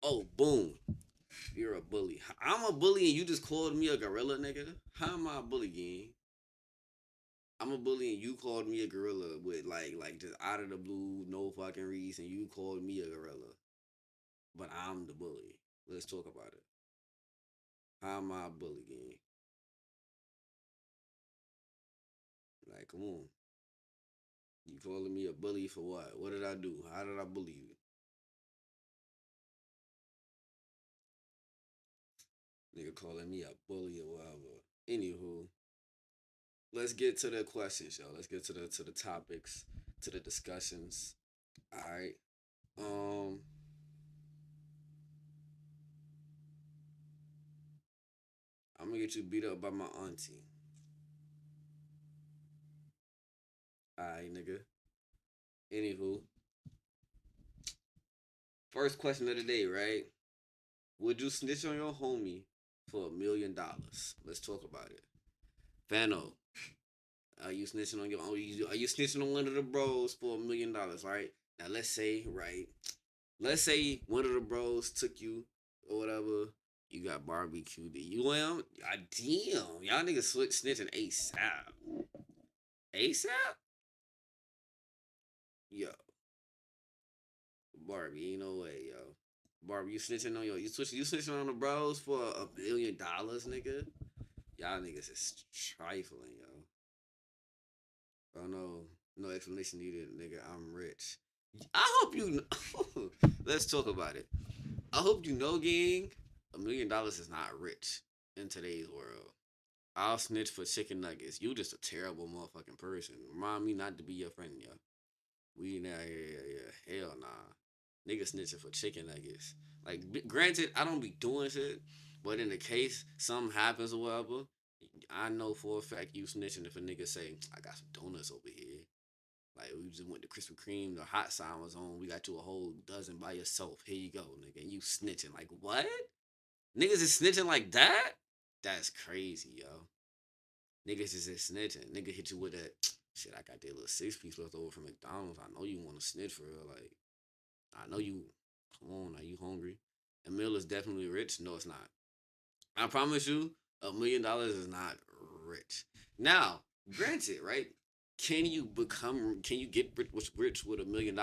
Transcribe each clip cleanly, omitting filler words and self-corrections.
Oh, boom. You're a bully. I'm a bully and you just called me a gorilla, nigga. How am I a bully, gang? I'm a bully and you called me a gorilla with like just out of the blue, no fucking reason. You called me a gorilla, but I'm the bully. Let's talk about it. How am I a bully, gang? Like, come on. You calling me a bully for what? What did I do? How did I bully you? Nigga calling me a bully or whatever. Anywho, let's get to the questions, yo. Let's get to the topics, to the discussions. All right. Um, I'm gonna get you beat up by my auntie. All right, nigga. Anywho, first question of the day, right? Would you snitch on your homie for $1 million? Let's talk about it. Fano, are you snitching on your? Are you snitching on one of the bros for $1 million? Right now, let's say, right? Let's say one of the bros took you or whatever. You got barbecued. You am? Damn, y'all niggas switch snitching ASAP. ASAP? Yo, Barbie, ain't no way, yo. Barbie, you snitching on you snitching on the bros for $1 billion, nigga. Y'all niggas is trifling, yo. Oh no, no explanation needed, nigga. I'm rich. I hope you. Let's talk about it. I hope you know, gang. $1 million is not rich in today's world. I'll snitch for chicken nuggets. You just a terrible motherfucking person. Remind me not to be your friend, yo. We nah, yeah. Hell nah. Nigga snitching for chicken nuggets. Like, granted, I don't be doing shit, but in the case something happens or whatever, I know for a fact you snitching if a nigga say, I got some donuts over here. Like, we just went to Krispy Kreme, the hot sign was on, we got you a whole dozen by yourself. Here you go, nigga. And you snitching. Like, what? Niggas is snitching like that? That's crazy, yo. Niggas is just snitching. Nigga hit you with that, shit, I got that little 6 piece left over from McDonald's. I know you want to snitch for real. Like, I know you. Come on, are you hungry? A meal is definitely rich. No, it's not. I promise you, $1 million is not rich. Now, granted, right? Can you get rich with $1 million?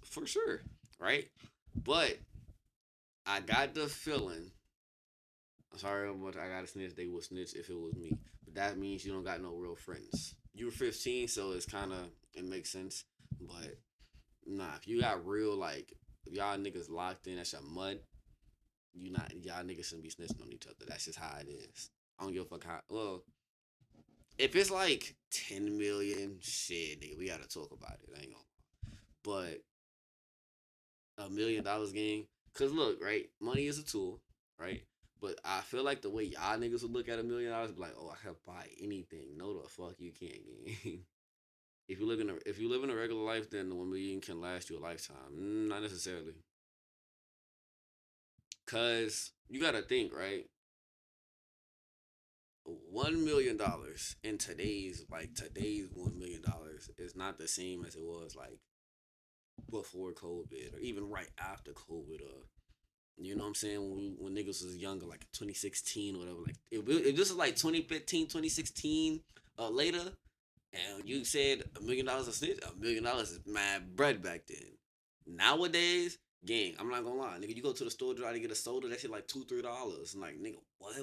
For sure, right? But I got the feeling, I'm sorry how much I got to snitch, they would snitch if it was me. But that means you don't got no real friends. You were 15, so it's kind of, it makes sense. But nah, if you got real, like, if y'all niggas locked in, that's your mud, y'all niggas shouldn't be snitching on each other. That's just how it is. I don't give a fuck how, well, if it's like 10 million, shit, nigga, we gotta talk about it. I ain't gonna. But $1 million gang, cause look, right, money is a tool, right? But I feel like the way y'all niggas would look at $1 million, be like, oh, I can buy anything. No, the fuck you can't, gang. If you live in a regular life, then the 1 million can last you a lifetime. Not necessarily, cause you gotta think, right? $1 million in today's $1 million is not the same as it was like before COVID or even right after COVID or you know what I'm saying when niggas was younger like 2016 or whatever, like if this is like 2015 2016 later and you said $1 million a snitch, $1 million is mad bread back then. Nowadays, gang, I'm not gonna lie, nigga, you go to the store try to get a soda, that shit like $2 $3. I'm like, nigga, what?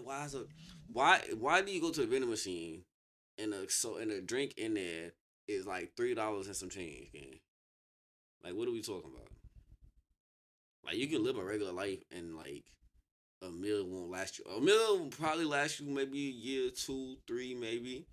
Why do you go to the vending machine and a drink in there is like $3 and some change, gang? Like, what are we talking about? Like, you can live a regular life and like a meal won't last you. A meal will probably last you maybe a year, two, three, maybe,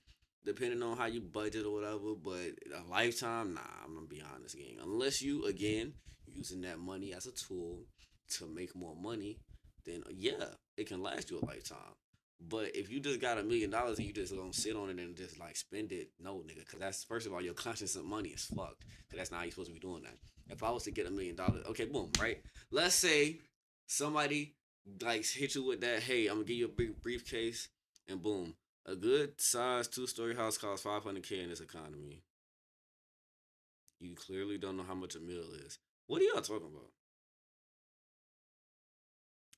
depending on how you budget or whatever. But a lifetime, nah. I'm gonna be honest, gang. Unless you again using that money as a tool to make more money, then yeah, it can last you a lifetime. But if you just got $1 million and you just gonna sit on it and just like spend it, no, nigga, because that's first of all your conscience of money is fucked. Because that's not how you supposed to be doing that. If I was to get $1 million, okay, boom, right? Let's say somebody like hit you with that, hey, I'm gonna give you a big briefcase, and boom, a good size 2 story house costs 500K in this economy. You clearly don't know how much a meal is. What are y'all talking about?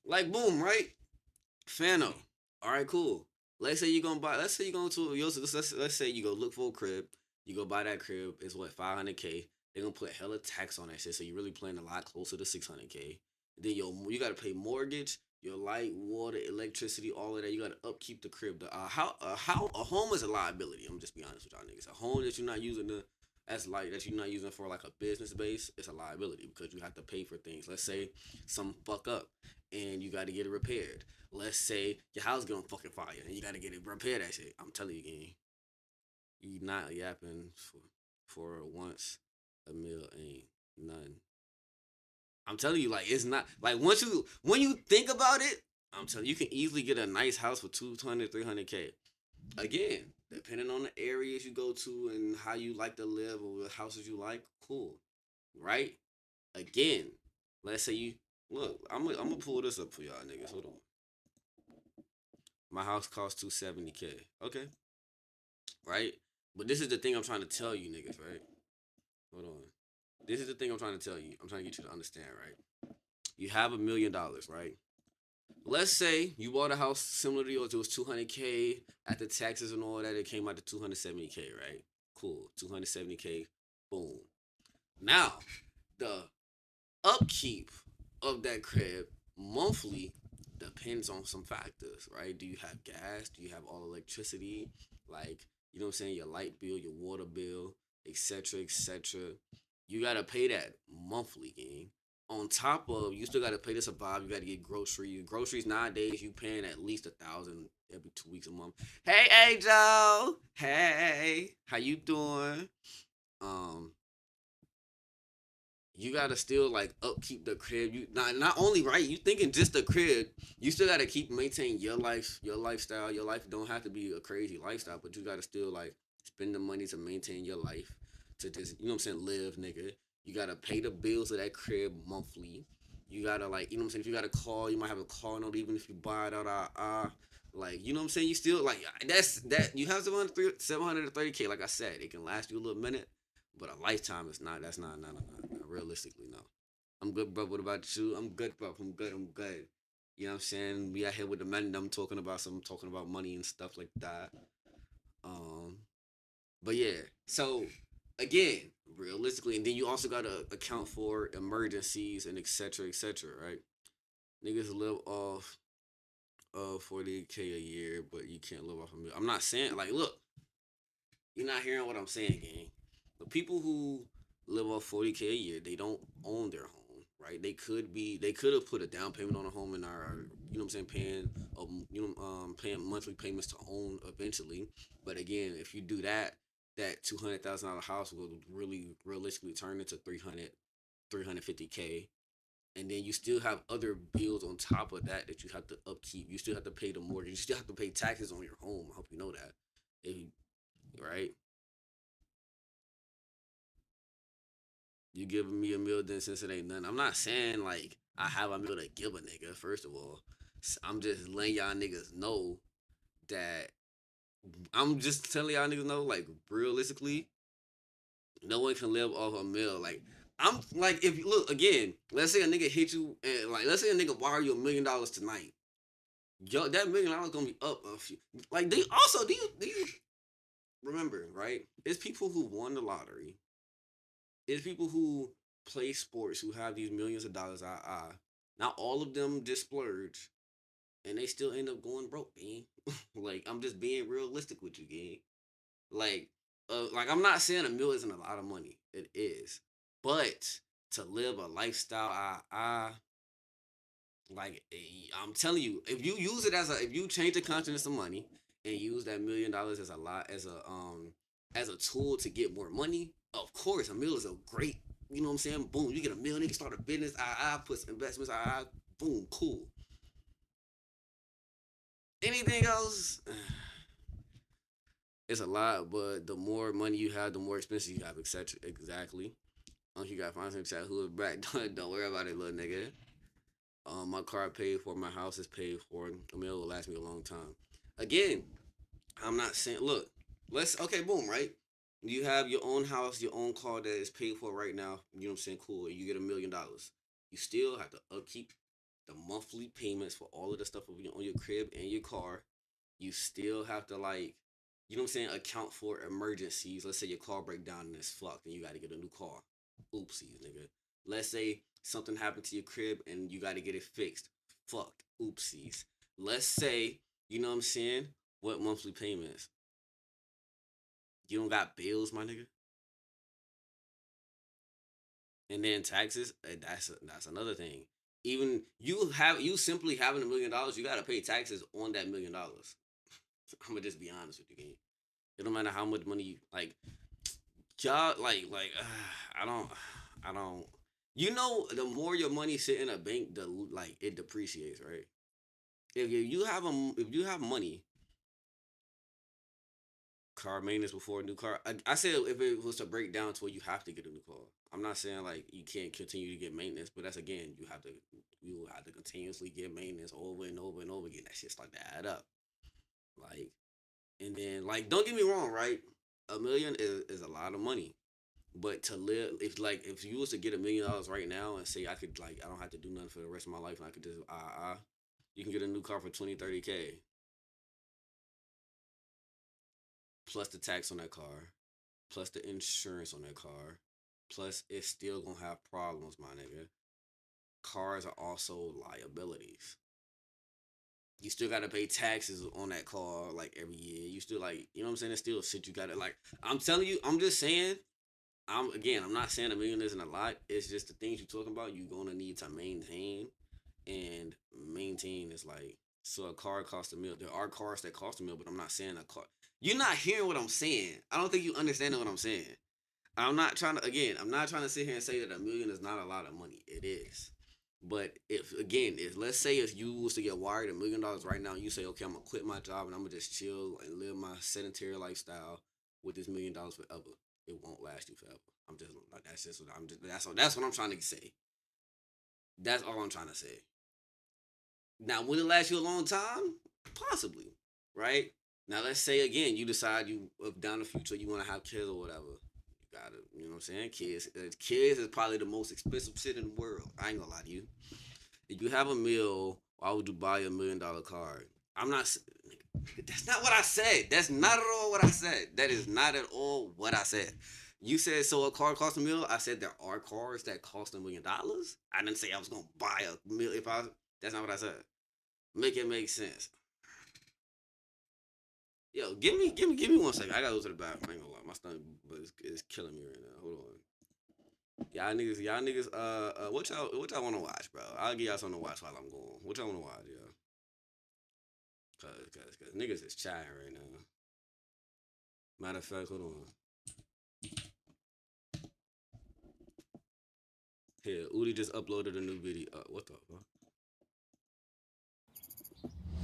Like boom, right? Fano. All right, cool. Let's say you're gonna buy. Let's say you're going to. Let's say you go look for a crib. You go buy that crib. It's what 500K. They're gonna put hella tax on that shit. So you're really paying a lot closer to 600K. Then you gotta pay mortgage, your light, water, electricity, all of that. You gotta upkeep the crib. How a home is a liability. I'm just be honest with y'all niggas. A home that you're not using that you're not using for like a business base, it's a liability because you have to pay for things. Let's say some fuck up and you got to get it repaired. Let's say your house get on fucking fire and you got to get it repaired. That shit. I'm telling you, gang, you not yapping for once a meal ain't none. I'm telling you, like it's not like once you when you think about it, I'm telling you, you can easily get a nice house for 200, 300K. Again, depending on the areas you go to and how you like to live or the houses you like, cool, right? Again, let's say you look. I'm gonna pull this up for y'all niggas. Hold on. My house costs 270K. Okay, right? But this is the thing I'm trying to tell you niggas, right? Hold on. This is the thing I'm trying to tell you. I'm trying to get you to understand, right? You have $1 million, right? Let's say you bought a house similar to yours. It was 200K at the taxes and all that. It came out to 270K, right? Cool. 270K. Boom. Now the upkeep of that crib monthly depends on some factors, right? Do you have gas? Do you have all electricity? Like, you know what I'm saying? Your light bill, your water bill, etc., etc. You gotta pay that monthly, gang. On top of you still gotta pay to survive. You gotta get groceries. Groceries nowadays you paying at least 1,000 every 2 weeks a month. Hey, Joe. Hey, how you doing? Um, you gotta still like upkeep the crib. You not only right, you thinking just the crib, you still gotta keep maintain your lifestyle. Your life don't have to be a crazy lifestyle, but you gotta still like spend the money to maintain your life. To just you know what I'm saying, live, nigga. You gotta pay the bills of that crib monthly. You gotta like, you know what I'm saying, if you got a car, you might have a car note even if you buy it out like, you know what I'm saying? You still like that you have 730K, like I said, it can last you a little minute, but a lifetime is not. That's not realistically, no. I'm good, bro. What about you? I'm good, bro. I'm good. You know what I'm saying? We out here with the men. I'm talking about money and stuff like that. Um, but yeah. So again, realistically, and then you also gotta account for emergencies and etc. etc. Right? Niggas live off of 40K a year, but you can't live off a million. I'm not saying like, look, you're not hearing what I'm saying, gang. The people who live off 40K a year, they don't own their home, right? They could have put a down payment on a home and are, you know what I'm saying, paying monthly payments to own eventually. But again, if you do that, that $200,000 house will really realistically turn into 350K. And then you still have other bills on top of that you have to upkeep. You still have to pay the mortgage. You still have to pay taxes on your home. I hope you know that. If you, right? You giving me a meal then since it ain't nothing. I'm not saying like I have a meal to give a nigga, first of all. I'm just letting y'all niggas know that I'm just telling y'all niggas know, like, realistically, no one can live off a meal. Like, I'm like, if you look again, let's say a nigga hit you and like let's say a nigga wire you $1 million tonight. Yo, that $1 million gonna be up a few. Like, they also do you remember, right? It's people who won the lottery. It's people who play sports who have these millions of dollars. Not all of them just splurge, and they still end up going broke, man. Like, I'm just being realistic with you, gang. Like, I'm not saying a meal isn't a lot of money. It is, but to live a lifestyle, like, I'm telling you, if you use it if you change the concept of money and use that $1 million as a lot as a tool to get more money, of course, a meal is a great. You know what I'm saying? Boom, you get $1 million, you can start a business. I put some investments. Boom, cool. Anything else? It's a lot, but the more money you have, the more expensive you have, etc. Exactly. You got to find some chat who is back. Don't worry about it, little nigga. My car paid for, my house is paid for. I mean, it will last me a long time. Again, I'm not saying. Look, let's okay, boom, right? You have your own house, your own car that is paid for right now. You know what I'm saying? Cool. You get $1 million. You still have to upkeep. the monthly payments for all of the stuff on your crib and your car. You still have to like, you know what I'm saying, account for emergencies. Let's say your car break down and it's fucked and you got to get a new car. Oopsies, nigga. Let's say something happened to your crib and you got to get it fixed. Fucked. Oopsies. Let's say, you know what I'm saying, what monthly payments? You don't got bills, my nigga. And then taxes, that's another thing. Even you simply having $1 million, you gotta pay taxes on that $1 million. I'm gonna just be honest with you, gang. It don't matter how much money you like. Y'all I don't. You know, the more your money sit in a bank, the like it depreciates, right? If you have money, car maintenance before a new car. I said if it was to break down to where you have to get a new car. I'm not saying like you can't continue to get maintenance, but that's again you will have to continuously get maintenance over and over and over again. That shit's like to add up. Like and then like don't get me wrong, right? $1 million is a lot of money. But to live if you was to get $1 million right now and say I could like I don't have to do nothing for the rest of my life and I could just you can get a new car for 20-30K. Plus the tax on that car, plus the insurance on that car, plus it's still gonna have problems, my nigga. Cars are also liabilities. You still gotta pay taxes on that car like every year. You still like, you know what I'm saying? It's still shit you gotta like. I'm telling you, I'm just saying. I'm not saying $1 million isn't a lot. It's just the things you're talking about. You're gonna need to maintain, and maintain is like so a car costs $1 million. There are cars that cost $1 million, but I'm not saying a car. You're not hearing what I'm saying. I don't think you understand what I'm saying. I'm not trying to sit here and say that $1 million is not a lot of money. It is. But if let's say if you was to get wired $1 million right now, and you say, okay, I'm gonna quit my job and I'm gonna just chill and live my sedentary lifestyle with this $1 million forever. It won't last you forever. I'm just like that's what I'm trying to say. That's all I'm trying to say. Now, will it last you a long time? Possibly, right? Now, let's say again, you decide down the future you want to have kids or whatever. You gotta, you know what I'm saying? Kids is probably the most expensive shit in the world. I ain't gonna lie to you. If you have a meal, why would you buy a $1 million car? I'm not. That's not what I said. That's not at all what I said. That is not at all what I said. You said so a car costs $1 million. I said there are cars that cost $1 million. I didn't say I was gonna buy a million. That's not what I said. Make it make sense. Yo, give me 1 second. I gotta go to the bathroom. I ain't gonna lie, my stomach is killing me right now. Hold on. Y'all niggas. What y'all wanna watch, bro? I'll give y'all something to watch while I'm going. What y'all wanna watch, yo? Cause niggas is chatting right now. Matter of fact, hold on. Here, Udi just uploaded a new video. What the fuck?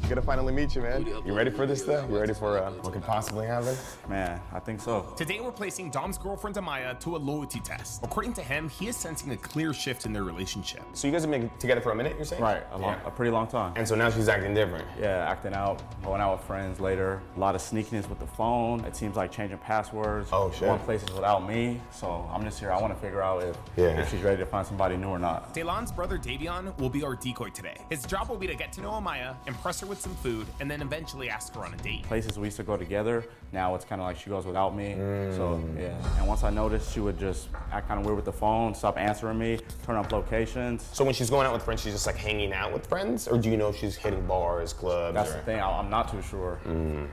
Good to finally meet you, man. You ready for this stuff? You ready for what could possibly happen? Man, I think so. Today we're placing Dom's girlfriend Amaya to a loyalty test. According to him, he is sensing a clear shift in their relationship. So you guys have been together for a minute, you're saying? Right, a pretty long time. And so now she's acting different. Yeah, acting out, going out with friends later. A lot of sneakiness with the phone. It seems like changing passwords. Oh, shit. Going places without me. So I'm just here. I want to figure out if she's ready to find somebody new or not. Delon's brother Davion will be our decoy today. His job will be to get to know Amaya, impress her with some food, and then eventually ask her on a date. Places we used to go together, now it's kind of like she goes without me. So yeah, and once I noticed she would just act kind of weird with the phone, stop answering me, turn off locations. So when she's going out with friends, she's just like hanging out with friends? Or do you know if she's hitting bars, clubs? That's the thing, I'm not too sure.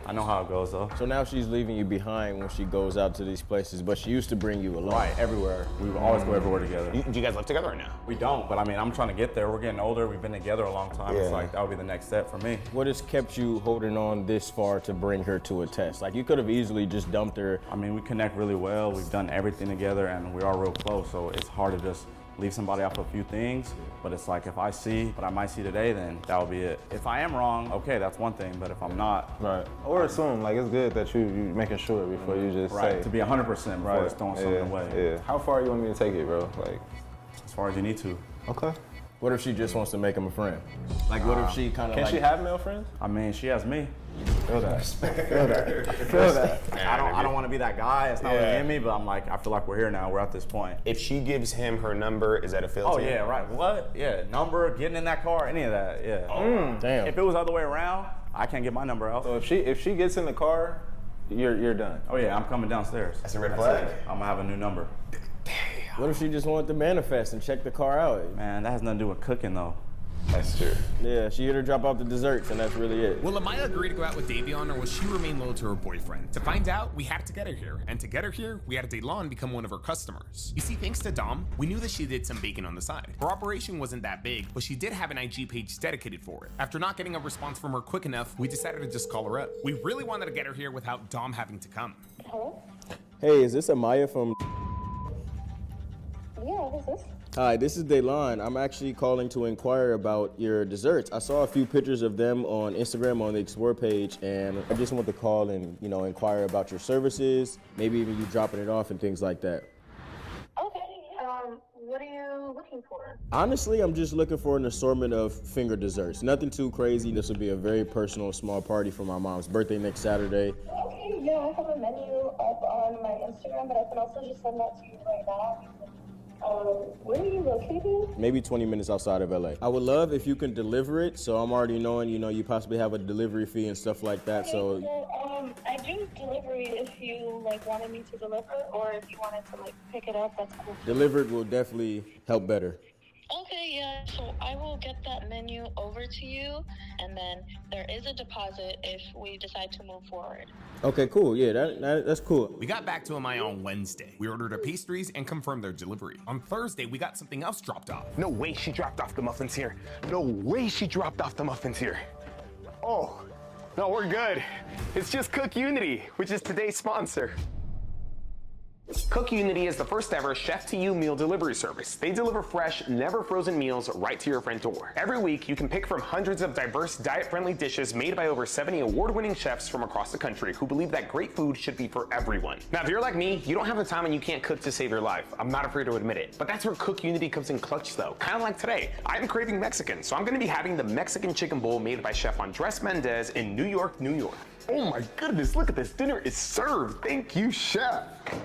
I know how it goes though. So now she's leaving you behind when she goes out to these places, but she used to bring you along. Right, everywhere. We would always go everywhere together. Do you guys live together right now? We don't, but I mean, I'm trying to get there. We're getting older. We've been together a long time. It's like, that would be the next step for me. What has kept you holding on this far to bring her to a test? Like, you could have easily just dumped her. I mean, we connect really well. We've done everything together, and we are real close, so it's hard to just leave somebody off a few things, but it's like if I see what I might see today, then that'll be it. If I am wrong, okay, that's one thing, but if I'm not. Right. Or assume, like, it's good that you making sure before you just say. To be 100% before it's throwing something away. Yeah. How far you want me to take it, bro? Like, as far as you need to. Okay. What if she just wants to make him a friend? Like, what if she kind of Can she have male friends? I mean, she has me. Feel that. Feel that. I don't want to be that guy. It's not really in me, but I'm like, I feel like we're here now. We're at this point. If she gives him her number, is that a fail? Oh yeah, right. What? Yeah, number, getting in that car, any of that. Yeah. Damn. If it was the other way around, I can't get my number out. So if she gets in the car, you're done. Oh yeah, I'm coming downstairs. That's a red flag. I'm gonna have a new number. What if she just wanted to manifest and check the car out? Man, that has nothing to do with cooking though. That's true. Yeah, she hit her drop off the desserts, and that's really it. Will Amaya agree to go out with Davion, or will she remain loyal to her boyfriend? To find out, we had to get her here. And to get her here, we had Daylon become one of her customers. You see, thanks to Dom, we knew that she did some baking on the side. Her operation wasn't that big, but she did have an IG page dedicated for it. After not getting a response from her quick enough, we decided to just call her up. We really wanted to get her here without Dom having to come. Hello? Hey, is this Amaya from... Yeah, who's this? Hi, this is Daylon. I'm actually calling to inquire about your desserts. I saw a few pictures of them on Instagram on the Explore page, and I just want to call and, inquire about your services, maybe even you dropping it off and things like that. Okay, what are you looking for? Honestly, I'm just looking for an assortment of finger desserts. Nothing too crazy. This will be a very personal, small party for my mom's birthday next Saturday. Okay, yeah, I have a menu up on my Instagram, but I can also just send that to you right now. Where are you located? Maybe 20 minutes outside of LA. I would love if you can deliver it, so I'm already knowing, you possibly have a delivery fee and stuff like that, Okay, so... well, I do delivery if you, wanted me to deliver, or if you wanted to, pick it up, that's cool. Delivered will definitely help better. Okay, yeah, so I will get that menu over to you, and then there is a deposit if we decide to move forward. Okay, cool. Yeah, that's cool. We got back to Amaya on Wednesday. We ordered her pastries and confirmed their delivery. On Thursday, we got something else dropped off. No way she dropped off the muffins here. No way she dropped off the muffins here. Oh, no, we're good. It's just Cook Unity, which is today's sponsor. Cook Unity is the first ever chef-to-you meal delivery service. They deliver fresh, never frozen meals right to your front door. Every week, you can pick from hundreds of diverse, diet-friendly dishes made by over 70 award-winning chefs from across the country who believe that great food should be for everyone. Now, if you're like me, you don't have the time and you can't cook to save your life. I'm not afraid to admit it. But that's where Cook Unity comes in clutch, though. Kind of like today. I'm craving Mexican, so I'm gonna be having the Mexican chicken bowl made by Chef Andres Mendez in New York, New York. Oh my goodness, look at this. Dinner is served. Thank you, chef.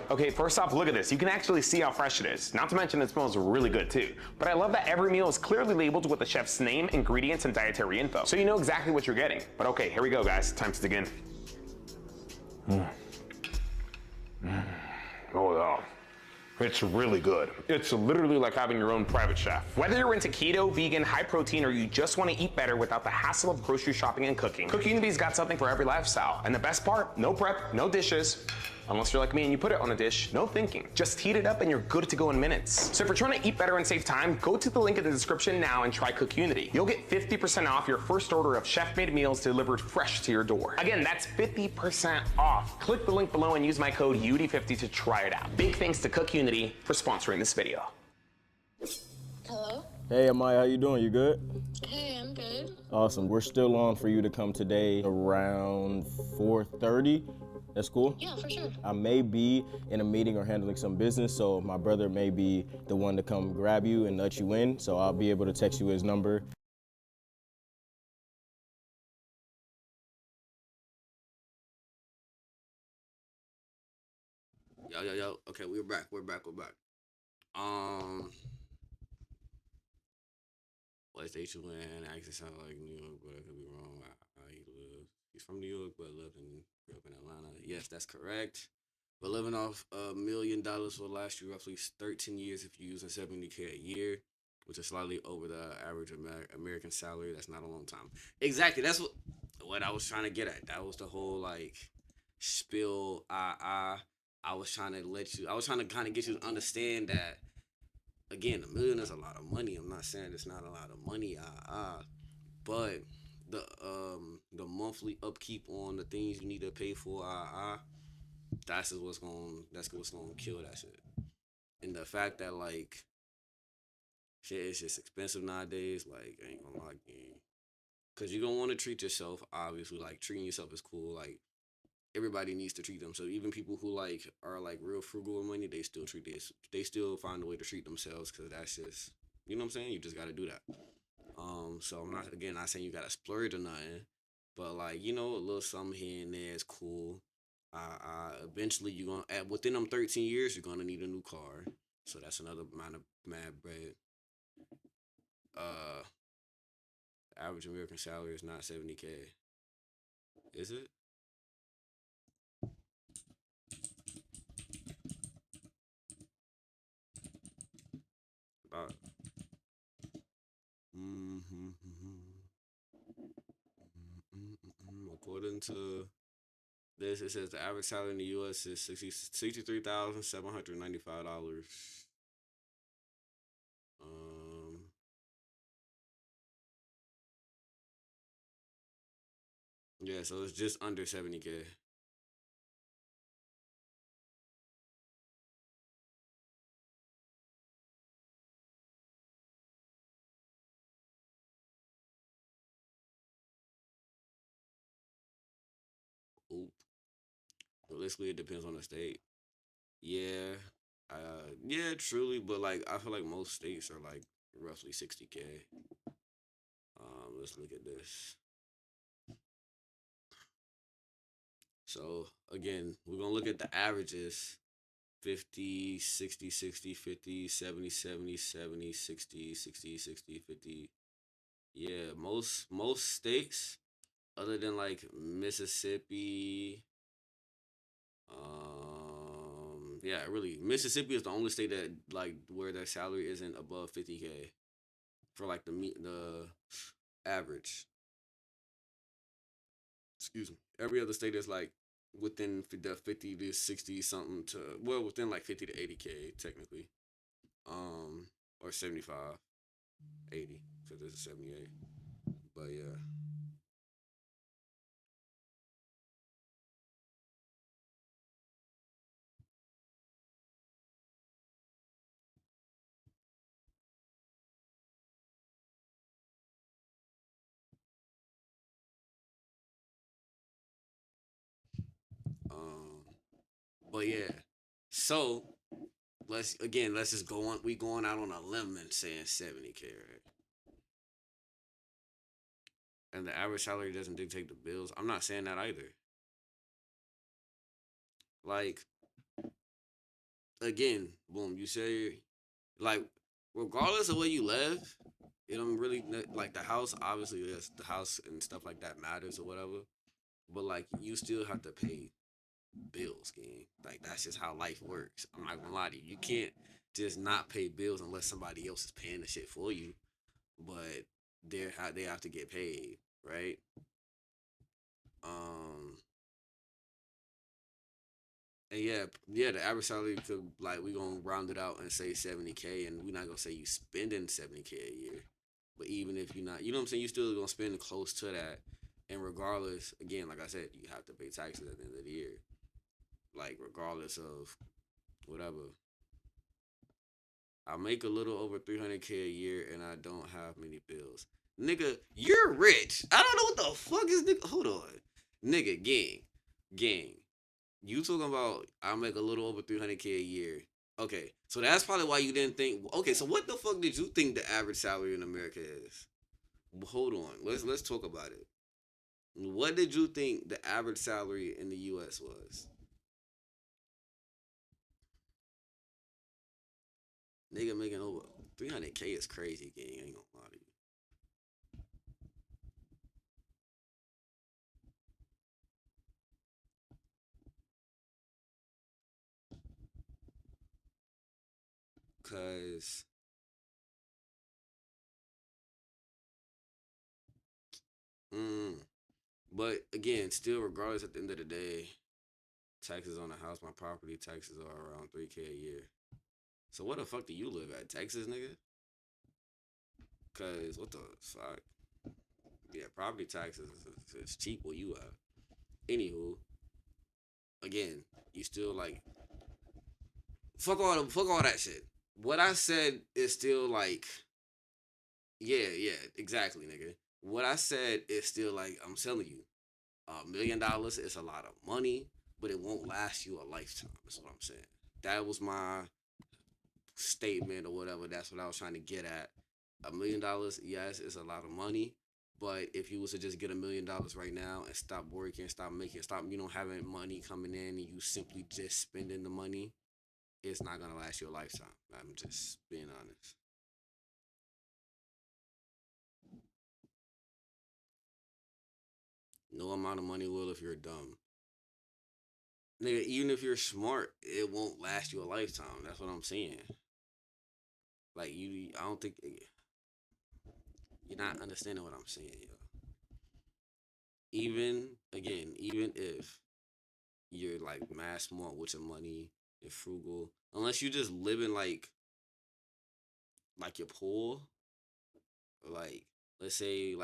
Okay, first off, look at this. You can actually see how fresh it is. Not to mention it smells really good too. But I love that every meal is clearly labeled with the chef's name, ingredients, and dietary info. So you know exactly what you're getting. But okay, here we go, guys. Time to dig in. Oh, wow. It's really good. It's literally like having your own private chef. Whether you're into keto, vegan, high protein, or you just want to eat better without the hassle of grocery shopping and cooking, Cook Unity's got something for every lifestyle. And the best part, no prep, no dishes. Unless you're like me and you put it on a dish, no thinking. Just heat it up and you're good to go in minutes. So if you're trying to eat better and save time, go to the link in the description now and try Cook Unity. You'll get 50% off your first order of chef-made meals delivered fresh to your door. Again, that's 50% off. Click the link below and use my code UD50 to try it out. Big thanks to Cook Unity for sponsoring this video. Hello? Hey, Amaya, how you doing? You good? Hey, I'm good. Awesome. We're still on for you to come today around 4:30. That's cool? Yeah, for sure. I may be in a meeting or handling some business, so my brother may be the one to come grab you and let you in, so I'll be able to text you his number. Yo. Okay, we're back. PlayStation Land actually sound like New York, but I could be wrong. He lives. He's from New York, but grew up in Atlanta. Yes, that's correct. But living off $1 million for the last year, roughly 13 years if you're using $70K a year, which is slightly over the average American salary. That's not a long time. Exactly. That's what I was trying to get at. That was the whole spill. I was trying to kind of get you to understand that. Again, $1 million is a lot of money. I'm not saying it's not a lot of money, but the monthly upkeep on the things you need to pay for, that's what's gonna kill that shit. And the fact that shit is just expensive nowadays, I ain't gonna lie, cause you're gonna want to treat yourself. Obviously, treating yourself is cool. Everybody needs to treat them. So even people who are real frugal with money, they still they still find a way to treat themselves, because that's just, you know what I'm saying? You just got to do that. So I'm not saying you got to splurge or nothing, But like, you know, a little something here and there is cool. Eventually you're gonna within them 13 years you're gonna need a new car. So that's another amount of mad bread. Uh the average American salary is not 70K. Is it? About according to this, it says the average salary in the U.S. is $63,795. Um, yeah, so it's just under 70K. Oop. Realistically, it depends on the state. Yeah, yeah, truly, but like I feel like most states are like roughly 60K. Let's look at this. So again, we're gonna look at the averages. 50, 60, 60, 50, 70, 70, 70, 60, 60, 60, 50. Yeah, most states other than like Mississippi, yeah, really Mississippi is the only state that like where their salary isn't above 50K for like the average. Excuse me. Every other state is like within the 50 to 60 something to well within like 50 to 80K technically. Um or 75, 80 because there's a 78. But yeah. Um but yeah. So let's just go on we going out on a limb and saying 70K, right? And the average salary doesn't dictate the bills. I'm not saying that either. Like again, boom, you say like regardless of where you live, it don't really like the house. Obviously, yes, the house and stuff like that matters or whatever. But like you still have to pay bills, gang. Like that's just how life works. I'm not gonna lie to you. You can't just not pay bills unless somebody else is paying the shit for you. But they have to get paid, right? Um, and yeah, the average salary could like we gonna round it out and say 70K, and we're not gonna say you spending 70K a year. But even if you're not, you know what I'm saying, you still gonna spend close to that. And regardless, again, like I said, you have to pay taxes at the end of the year. Like regardless of whatever. I make a little over 300K a year, and I don't have many bills. Nigga, you're rich. I don't know what the fuck is nigga. Hold on, nigga, gang. You talking about I make a little over 300K a year. Okay, so that's probably why you didn't think. Okay, so what the fuck did you think the average salary in America is? Hold on, let's talk about it. What did you think the average salary in the U.S. was? Nigga making over 300K is crazy, gang. I ain't gonna lie to you. Cause, mm, but again, still, regardless, at the end of the day, taxes on the house, my property taxes are around 3K a year. So where the fuck do you live at, Texas, nigga? Cause what the fuck? Yeah, property taxes is cheap where you at. Anywho, again, you still like fuck all that shit. What I said is still like, yeah, exactly, nigga. What I said is still like I'm telling you, $1 million is a lot of money, but it won't last you a lifetime. That's what I'm saying. That was my statement or whatever. That's what I was trying to get at. $1 million, yes, is a lot of money, But if you was to just get $1 million right now and stop working, stop making, stop, having money coming in, and you simply just spending the money, it's not gonna last you a lifetime. I'm just being honest. No amount of money will if you're dumb. Nigga, even if you're smart, it won't last you a lifetime. That's what I'm saying. Like I don't think you're not understanding what I'm saying, yo. Even if you're like mad smart with your money and frugal, unless you just living like you're poor, like let's say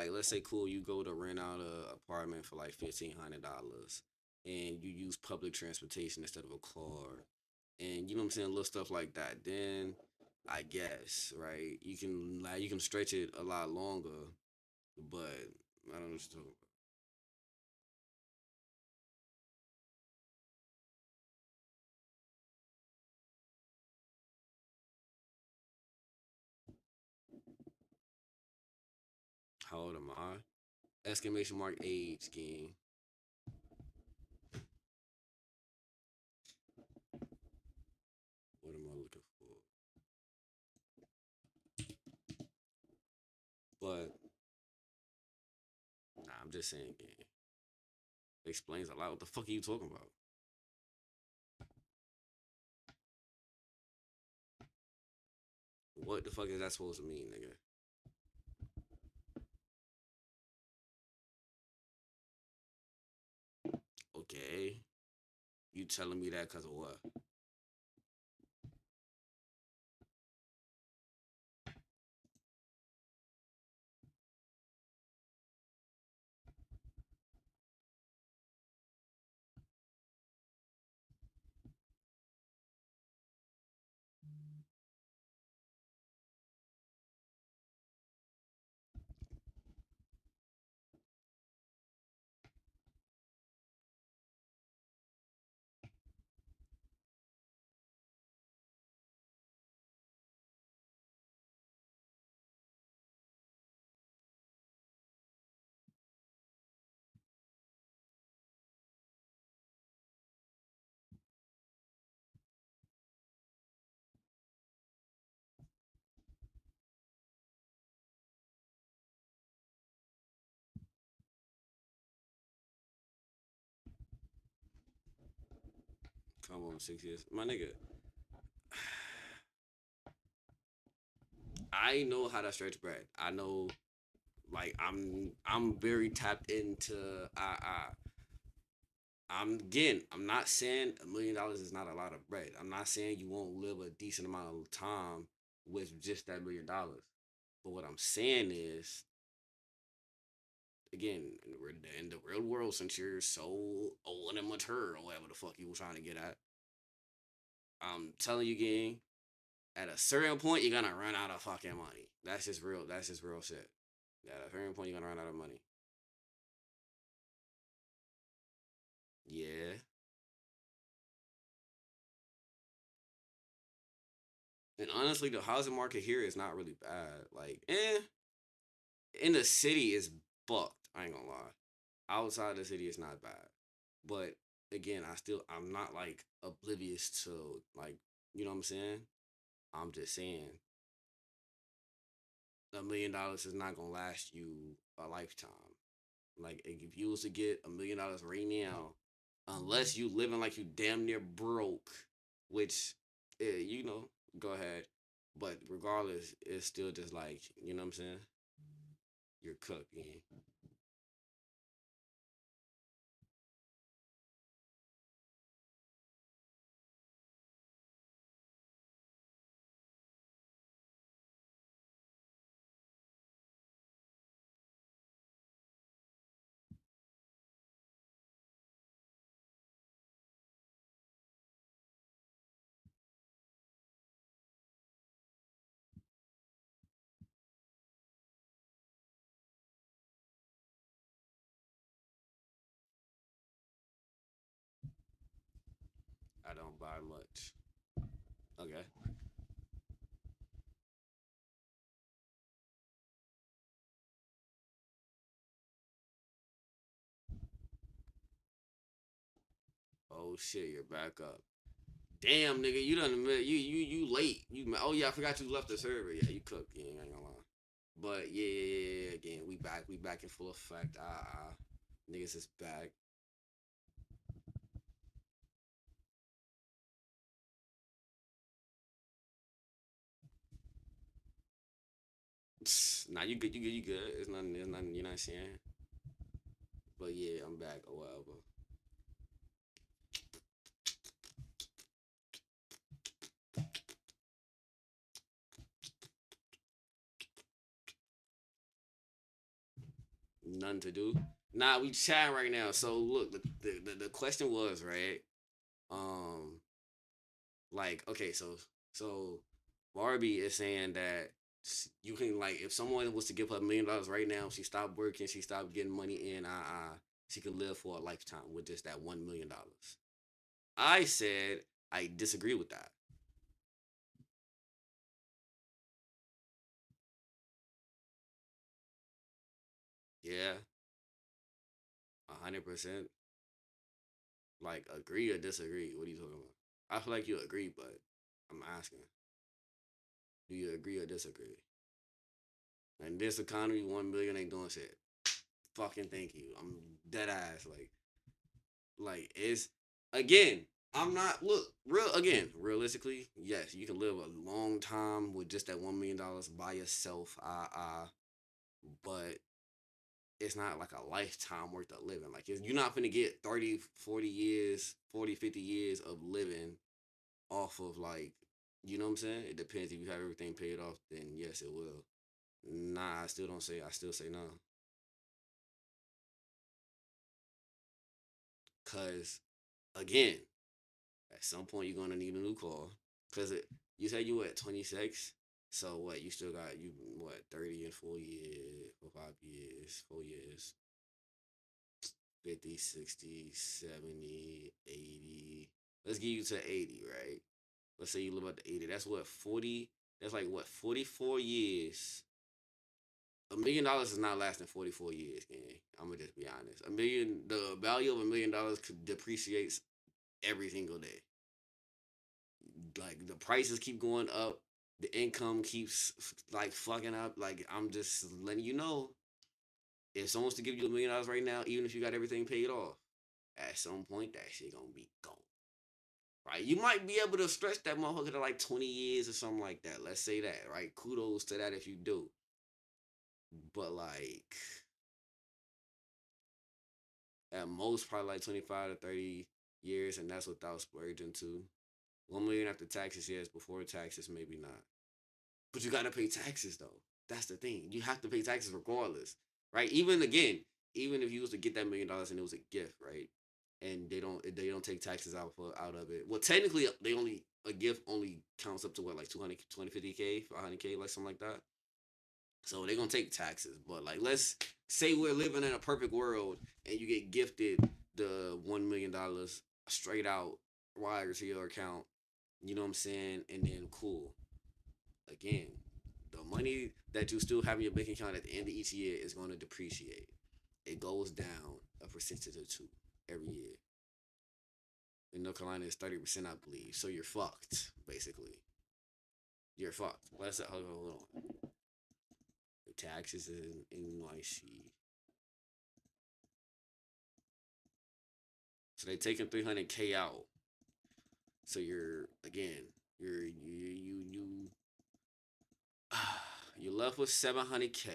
cool, you go to rent out a apartment for like $1,500 and you use public transportation instead of a car, and you know what I'm saying, little stuff like that, then I guess, right, you can stretch it a lot longer, but I don't know what you're talking about. How old am I? Exclamation mark age game. What am I looking for? But nah, I'm just saying game. Explains a lot. What the fuck are you talking about? What the fuck is that supposed to mean, nigga? Okay. You telling me that because of what? Come on, 6 years. My nigga, I know how to stretch bread. I know, like, I'm very tapped into I'm not saying $1 million is not a lot of bread. I'm not saying you won't live a decent amount of time with just that $1 million. But what I'm saying is, again, in the real world, since you're so old and mature or whatever the fuck you were trying to get at, I'm telling you, gang, at a certain point you're gonna run out of fucking money. That's just real. That's just real shit. At a certain point you're gonna run out of money. Yeah. And honestly, the housing market here is not really bad. Like, in the city is bucked. I ain't gonna lie. Outside the city, it's not bad. But again, I'm not like oblivious to, like, you know what I'm saying. I'm just saying $1 million is not gonna last you a lifetime. Like if you was to get $1 million right now, unless you living like you damn near broke, which, go ahead. But regardless, it's still just like, you know what I'm saying. You're cooked, man. I don't buy much. Okay. Oh shit, you're back up. Damn, nigga, you done admit you late. Oh yeah, I forgot you left the server. Yeah, you cooked. Yeah, I ain't gonna lie. But yeah. Again, we back in full effect. Niggas is back. Nah, you good. You good. It's nothing. You're not saying. But yeah, I'm back or whatever. Nothing to do. Nah, we chat right now. So look, the question was right. Um, like okay, so Barbie is saying that you can like if someone was to give her $1 million right now, she stopped working, she stopped getting money in, she could live for a lifetime with just that $1 million. I said I disagree with that. Yeah, 100%. Like agree or disagree? What are you talking about? I feel like you agree, but I'm asking, do you agree or disagree? And this economy, 1 million ain't doing shit. Fucking thank you. I'm dead ass. Like it's again. I'm not look real again. Realistically, yes, you can live a long time with just that $1 million by yourself. But it's not like a lifetime worth of living. Like you're not gonna get 30, 40 years, 40, 50 years of living off of like, you know what I'm saying? It depends. If you have everything paid off, then yes, it will. Nah, I still don't say. I still say no. Cause again, at some point you're gonna need a new car. Cause you said you were at 26. So what? You still got you what 30 in 4 years, for 5 years, 4 years, 50, 60, 70, 80. Let's get you to 80, right? Let's say you live up to 80. That's what 40. That's like what 44 years. $1 million is not lasting 44 years, gang. I'm gonna just be honest. The value of $1 million could depreciates every single day. Like the prices keep going up, the income keeps like fucking up. Like I'm just letting you know, if someone's to give you $1 million right now, even if you got everything paid off, at some point that shit gonna be gone. Right? You might be able to stretch that motherfucker to like 20 years or something like that. Let's say that, right? Kudos to that if you do. But like at most probably like 25 to 30 years, and that's without splurging too. 1 million after taxes, yes. Before taxes, maybe not. But you gotta pay taxes though. That's the thing. You have to pay taxes regardless, right? Even if you was to get that $1 million and it was a gift, right? And they don't take taxes out of it. Well, technically, they only a gift only counts up to what like 200, 250K, 500K, like something like that. So they're gonna take taxes, but like let's say we're living in a perfect world and you get gifted the $1 million straight out wire to your account. You know what I'm saying? And then cool. Again, the money that you still have in your bank account at the end of each year is going to depreciate. It goes down a percentage or two every year. In North Carolina, it's 30%, I believe. So you're fucked, basically. You're fucked. Hold on. The taxes in NYC. So they taking 300K out. So you're left with 700K.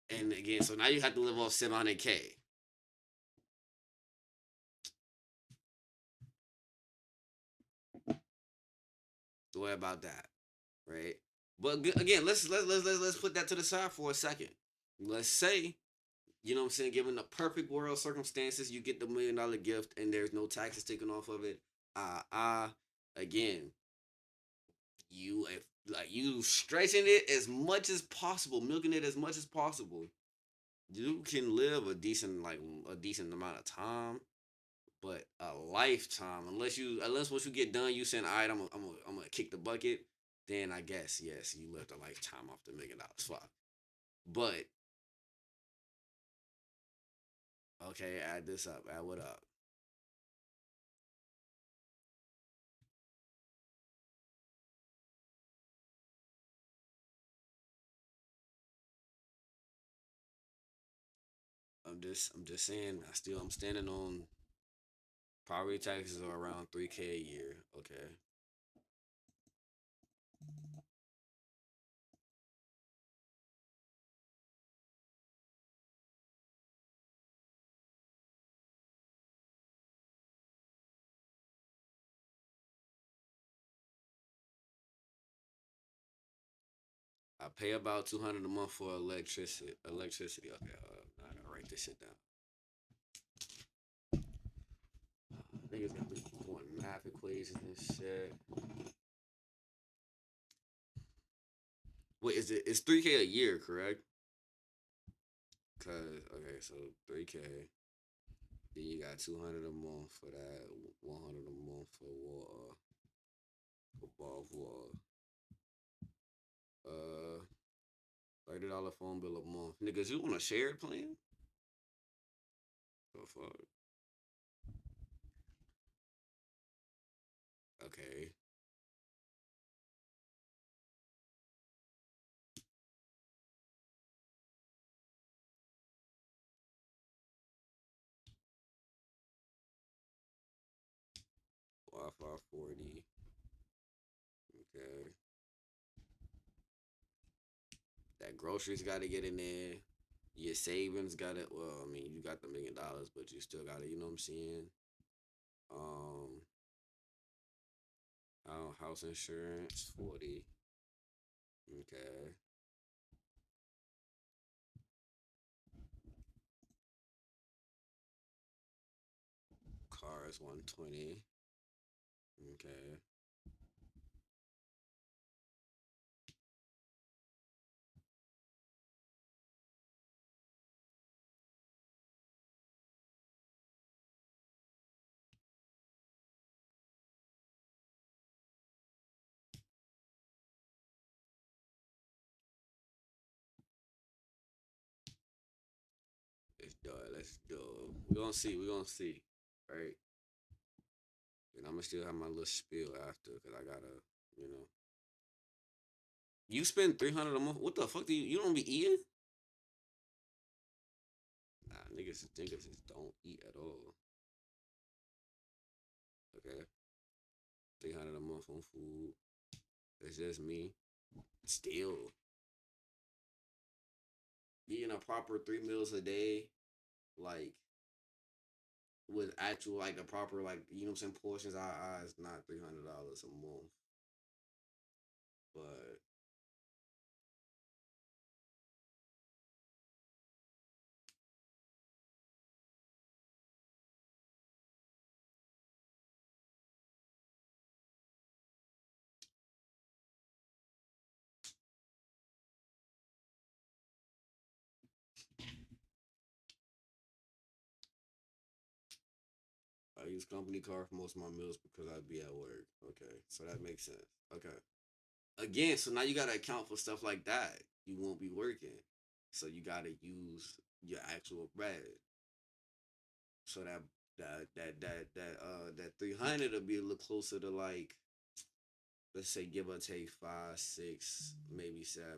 And again, so now you have to live off 700K. So what about that, right? But again, let's put that to the side for a second. Let's say, you know what I'm saying, given the perfect world circumstances, you get the $1 million gift and there's no taxes taken off of it. Again, you stretching it as much as possible, milking it as much as possible. You can live a decent amount of time, but a lifetime, unless once you get done, you saying, all right, I'm gonna kick the bucket. Then I guess yes, you lived a lifetime off the $1 million. Fuck. But Okay, add this up. Add what up? I'm just saying. I'm standing on property taxes are around 3K a year. Okay. I pay about 200 a month for electricity. Electricity. Okay, I gotta write this shit down. Niggas got me doing math equations and shit. Wait, is it? It's 3K a year, correct? Cause okay, so 3K. Then you got 200 a month for that. 100 a month for water. For above water. Uh, $30 phone bill a month. Niggas, you want a shared plan? Oh fuck. Okay. Wi-Fi 40. Okay. That groceries got to get in there. Your savings got to. Well, I mean, you got the $1 million, but you still got to. You know what I'm saying? Um, house insurance 40. Okay. Car is 120. Okay. Let's do it. Let's do it. We're gonna see. We're gonna see. Right. And I'm gonna still have my little spiel after because I gotta, you know. You spend 300 a month. What the fuck do you don't be eating? Nah, niggas just don't eat at all. Okay. 300 a month on food. That's just me. Still. Eating a proper 3 meals a day, like with actual like the proper like you know what I'm saying portions. It's not $300 a month, but I use company car for most of my meals because I'd be at work. Okay, so that makes sense. Okay, again, so now you gotta account for stuff like that. You won't be working, so you gotta use your actual bread. So that 300 will be a little closer to like let's say give or take 5, 6, maybe 7.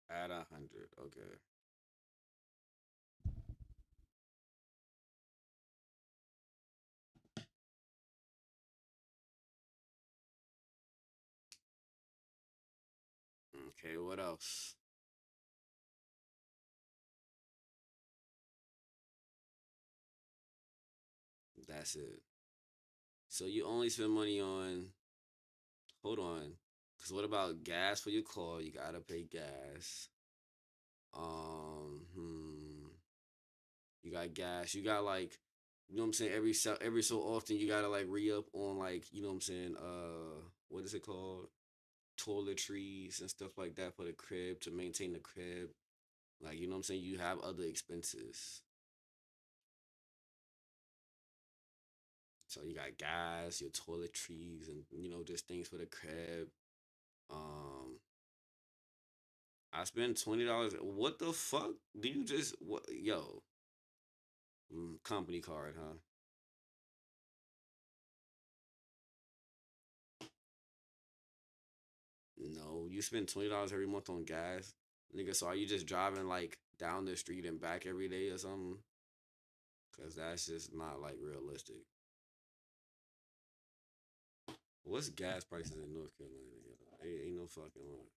At 100, okay. Okay, what else? That's it. So you only spend money on hold on. Cause what about gas for your car? You gotta pay gas. Hmm. You got gas. You got like, you know what I'm saying. Every so often, you gotta like re up on like, you know what I'm saying. What is it called? Toiletries and stuff like that for the crib to maintain the crib. Like, you know what I'm saying. You have other expenses. So you got gas, your toiletries, and you know just things for the crib. Um, I spent $20. What the fuck? Do you just what? Yo, company card, huh? No, you spend $20 every month on gas, nigga. So are you just driving like down the street and back every day or something? Cause that's just not like realistic. What's gas prices in North Carolina? Yo? Ain't no fucking one.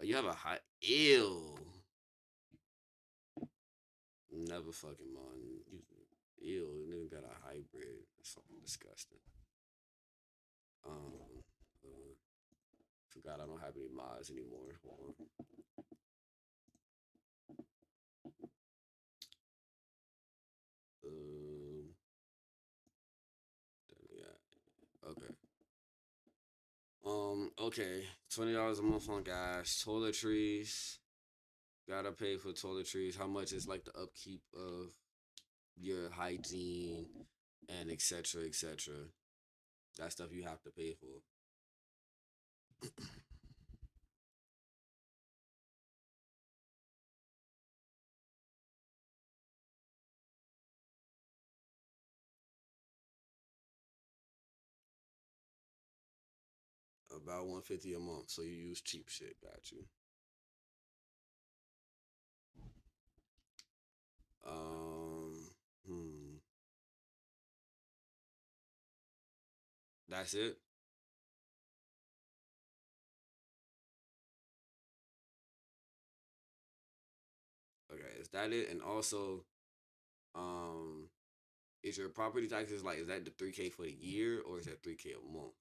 Oh, you have a high ill. Never fucking mind. Ew, nigga got a hybrid. That's fucking disgusting. Um, uh, forgot I don't have any mods anymore. Hold on. Um, yeah. Okay. Okay. $20 a month on gas, toiletries. Gotta pay for toiletries. How much is like the upkeep of your hygiene and etc. etc. That stuff you have to pay for. About 150 a month. So you use cheap shit. Got you. Um, hmm. That's it. Okay, is that it? And also, um, is your property taxes like is that the 3K for the year or is that 3K a month?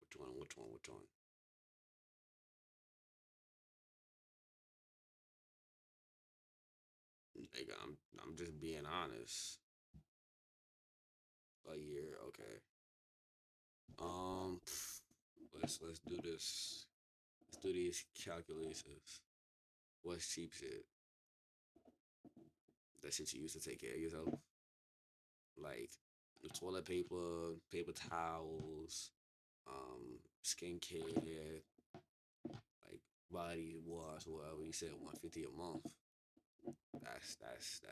Which one? Which one? Which one? Nigga, I'm just being honest. A year, okay. Um, let's do this. Let's do these calculations. What's cheap shit? That shit you used to take care of yourself, like the toilet paper, paper towels, skincare, like body wash, whatever. You said 150 a month.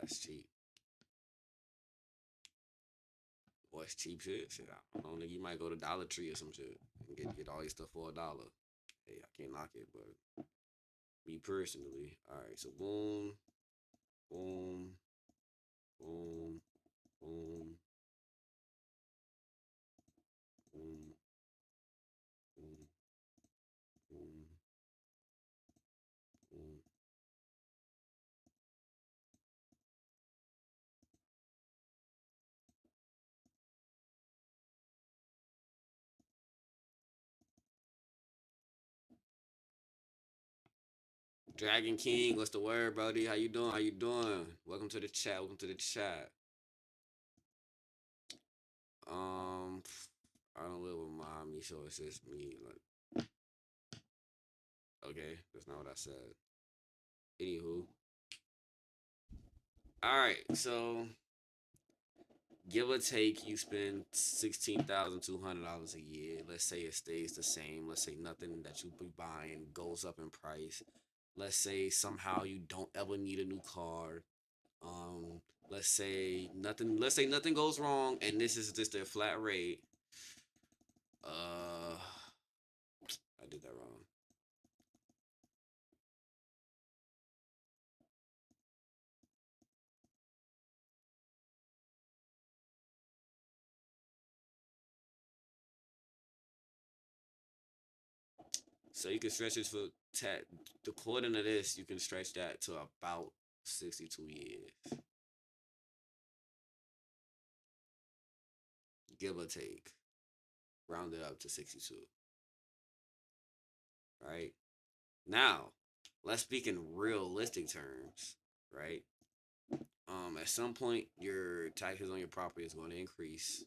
That's cheap. What's cheap shit? Shit, I don't know. You might go to Dollar Tree or some shit and get all your stuff for $1. Hey, I can't knock it, but me personally, all right. So boom, boom, boom, boom, boom, boom, boom, boom. Dragon King, what's the word, Brody? How you doing? How you doing? Welcome to the chat. Welcome to the chat. Um, I don't live with mommy, so it's just me. Like, okay, that's not what I said. Anywho, all right. So give or take, you spend $16,200 a year. Let's say it stays the same. Let's say nothing that you be buying goes up in price. Let's say somehow you don't ever need a new car. Um, let's say nothing. Let's say nothing goes wrong, and this is just a flat rate. Uh, I did that wrong. So you can stretch it for according to this, you can stretch that to about 62 years, give or take, round it up to 62. Right now, let's speak in realistic terms. Right. At some point, your taxes on your property is going to increase.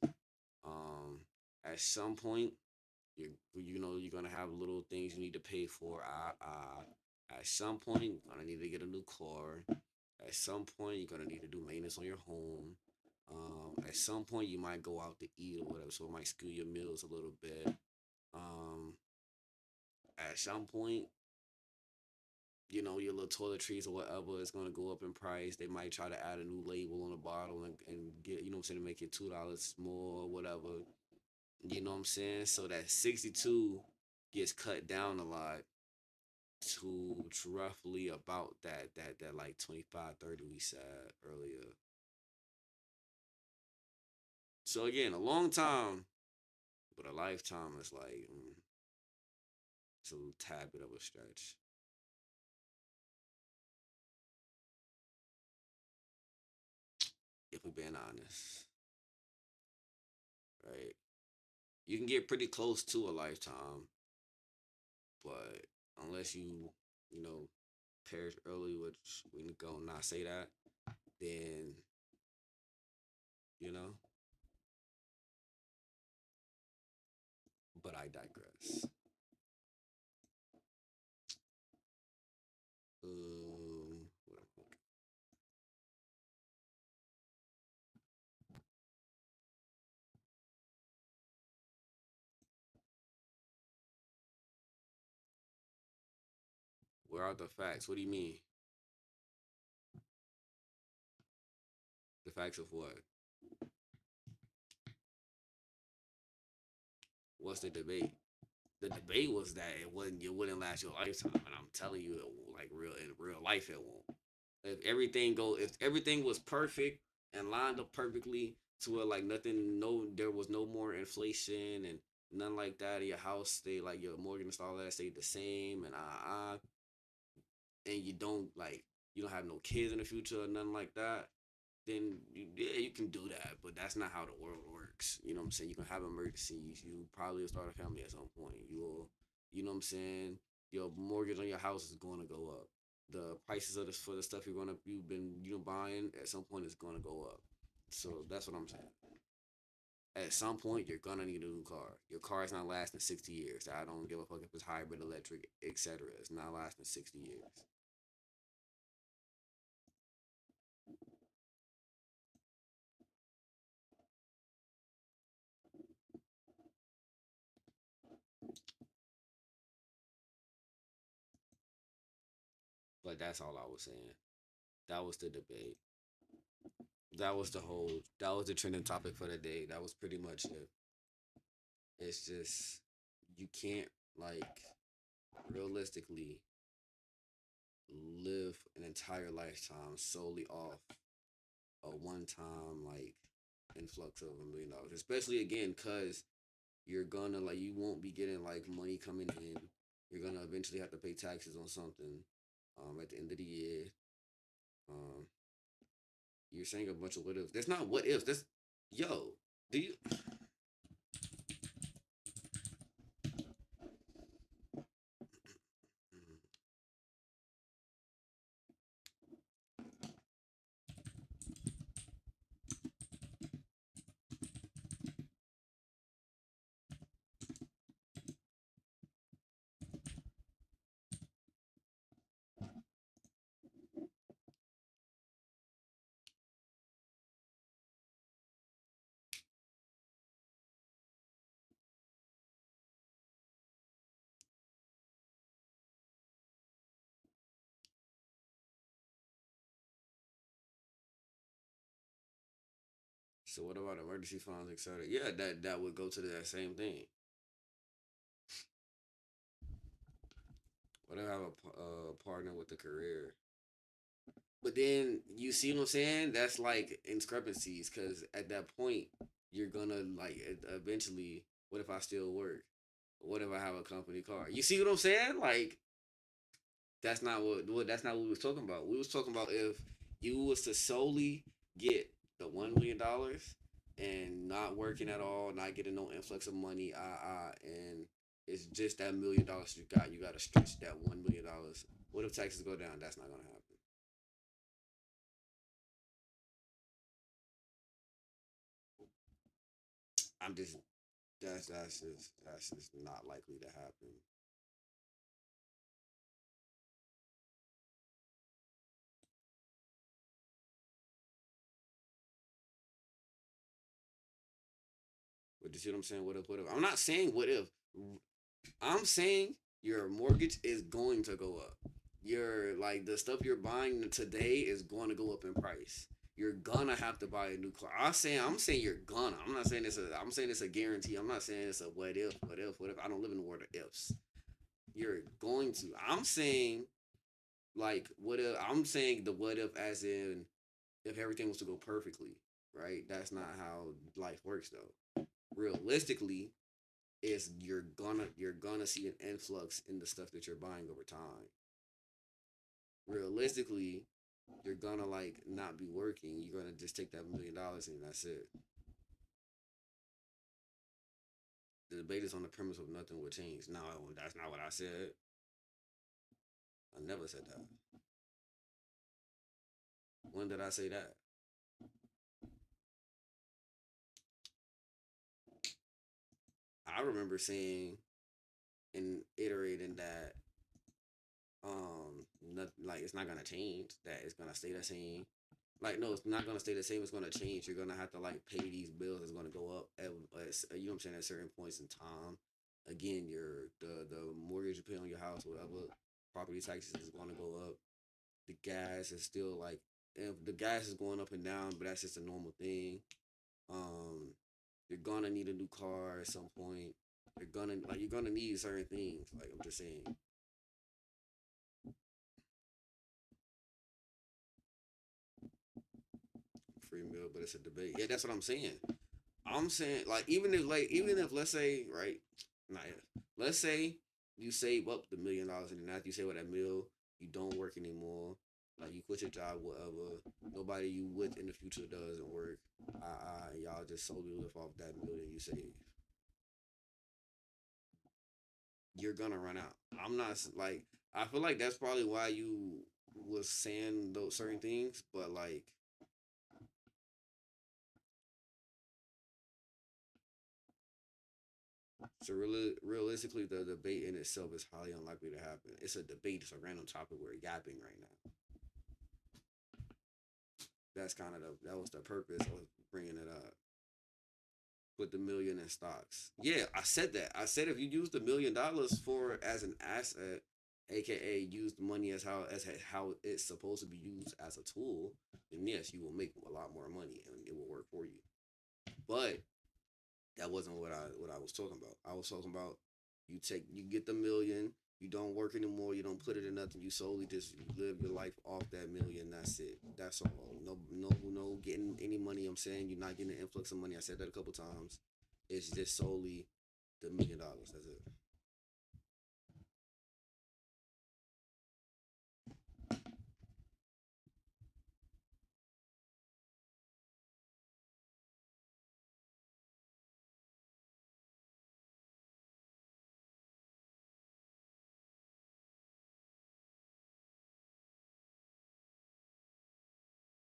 Um, at some point, you're gonna have little things you need to pay for. At some point, you're gonna need to get a new car. At some point, you're gonna need to do maintenance on your home. At some point, you might go out to eat or whatever, so it might skew your meals a little bit. Um, at some point, your little toiletries or whatever is gonna go up in price. They might try to add a new label on the bottle and get, what I'm saying, to make it $2 more or whatever. You know what I'm saying? So that 62 gets cut down a lot to roughly about that like 25-30 we said earlier. So again, a long time, but a lifetime is like it's a little tad bit of a stretch. If we're being honest, right? You can get pretty close to a lifetime, but unless you know, perish early, which we gonna not say that, then you know. But I digress. What am I- where are the facts? What do you mean? The facts of what? What's the debate? The debate was that it wouldn't last your lifetime, and I'm telling you, like in real life, it won't. If everything was perfect and lined up perfectly to where like nothing, there was no more inflation and nothing like that. Your house stayed like your mortgage and all that stayed the same, and you don't have no kids in the future or nothing like that, then yeah, you can do that. But that's not how the world works. You know what I'm saying? You can have emergencies. You probably will start a family at some point. You know what I'm saying? Your mortgage on your house is going to go up. The prices of for the stuff you've been buying at some point is going to go up. So that's what I'm saying. At some point, you're gonna need a new car. Your car is not lasting 60 years. I don't give a fuck if it's hybrid, electric, etc. It's not lasting 60 years. But that's all I was saying. That was the debate. That was the trending topic for the day. That was pretty much it. It's just you can't like realistically live an entire lifetime solely off a one time like influx of $1 million. Especially again, cause you're gonna like you won't be getting like money coming in. You're gonna eventually have to pay taxes on something at the end of the year. Um you're saying a bunch of what ifs. That's not what ifs. That's yo, do you so what about emergency funds, etc.? Yeah, that would go to that same thing. What if I have a partner with a career? But then you see what I'm saying? That's like discrepancies because at that point you're gonna like eventually. What if I still work? What if I have a company car? You see what I'm saying? Like that's not what we was talking about. We was talking about if you was to solely get the $1 million and not working at all, not getting no influx of money, and it's just that $1 million you got. You got to stretch that $1 million. What if taxes go down? That's not gonna happen. I'm just that's just not likely to happen. But you see what I'm saying? What if? What if? I'm not saying what if. I'm saying your mortgage is going to go up. Your like the stuff you're buying today is going to go up in price. You're gonna have to buy a new car. I'm saying you're gonna. I'm not saying it's a. I'm saying it's a guarantee. I'm not saying it's a what if, what if, what if. I don't live in the world of ifs. You're going to. I'm saying like what if. I'm saying the what if as in if everything was to go perfectly, right? That's not how life works though. Realistically, is you're gonna see an influx in the stuff that you're buying over time. Realistically, you're gonna like not be working. You're gonna just take that $1 million and that's it. The debate is on the premise of nothing will change. No, that's not what I said. I never said that. When did I say that? I remember saying and iterating that not, like it's not gonna change, that it's gonna stay the same. Like no, it's not gonna stay the same, it's gonna change. You're gonna have to like pay these bills, it's gonna go up you know what I'm saying, at certain points in time. Again, the mortgage you pay on your house, whatever, property taxes is gonna go up. The gas is still like, if the gas is going up and down, but that's just a normal thing. um you're gonna need a new car at some point. You're gonna need certain things, like I'm just saying. Free meal, but it's a debate. Yeah, that's what I'm saying. I'm saying like even if let's say right, not let's say you save up the $1 million and then after you save up that meal, you don't work anymore. Like you quit your job, whatever. Nobody you with in the future doesn't work. Y'all just solely live off that million you save. You're gonna run out. I'm not like I feel like that's probably why you was saying those certain things, but like so realistically, the debate in itself is highly unlikely to happen. It's a debate. It's a random topic we're yapping right now. That's kind of that was the purpose of bringing it up. Put the million in stocks. Yeah, I said that. I said if you use the $1 million for as an asset, aka use the money as how it's supposed to be used as a tool, then yes, you will make a lot more money and it will work for you. But that wasn't what I was talking about. I was talking about you get the million, you don't work anymore, you don't put it in nothing, you solely just live your life off that million. That's it. That's all. No getting any money. I'm saying you're not getting an influx of money. I said that a couple times. It's just solely the $1 million. That's it.